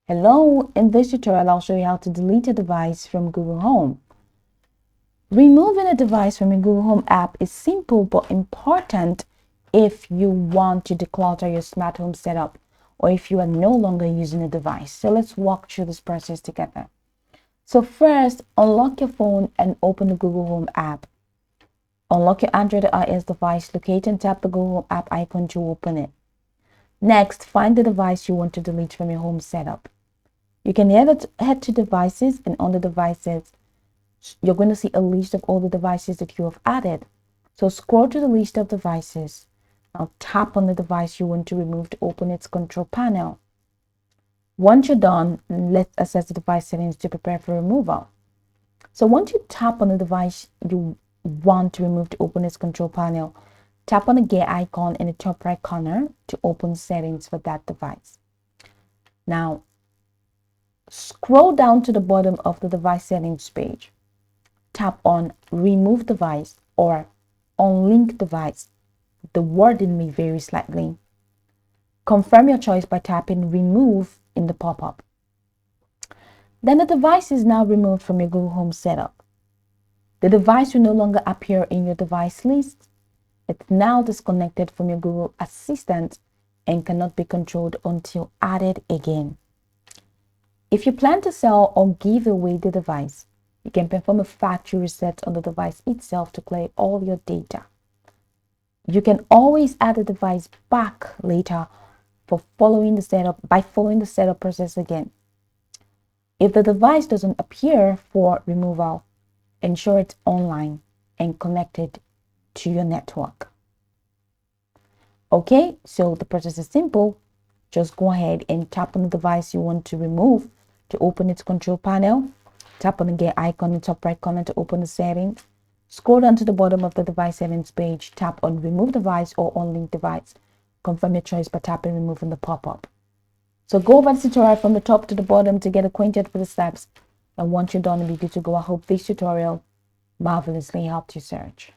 Hello, in this tutorial I'll show you how to delete a device from Google Home. Removing a device from a Google Home app is simple but important if you want to declutter your smart home setup or if you are no longer using a device. So let's walk through this process together. So first, unlock your phone and open the Google Home app. Unlock your Android or iOS device, locate and tap the Google Home app icon to open it. Next, find the device you want to delete from your home setup. You can head to devices, and on the devices, you're going to see a list of all the devices that you have added. So scroll to the list of devices. Now tap on the device you want to remove to open its control panel. Once you're done, let's access the device settings to prepare for removal. So once you tap on the device you want to remove to open its control panel, tap on the gear icon in the top right corner to open settings for that device. Now, scroll down to the bottom of the device settings page. Tap on Remove Device or Unlink Device. The wording may vary slightly. Confirm your choice by tapping Remove in the pop-up. Then the device is now removed from your Google Home setup. The device will no longer appear in your device list. It's now disconnected from your Google Assistant and cannot be controlled until added again. If you plan to sell or give away the device, you can perform a factory reset on the device itself to clear all your data. You can always add the device back later by following the setup process again. If the device doesn't appear for removal, ensure it's online and connected to your network. Okay, so the process is simple. Just go ahead and tap on the device you want to remove to open its control panel. Tap on the gear icon in the top right corner to open the settings. Scroll down to the bottom of the device settings page. Tap on Remove Device or Unlink Device. Confirm your choice by tapping Remove in the pop-up. So go over the tutorial from the top to the bottom to get acquainted with the steps. And once you're done, you'll be good to go. I hope this tutorial marvelously helped you search.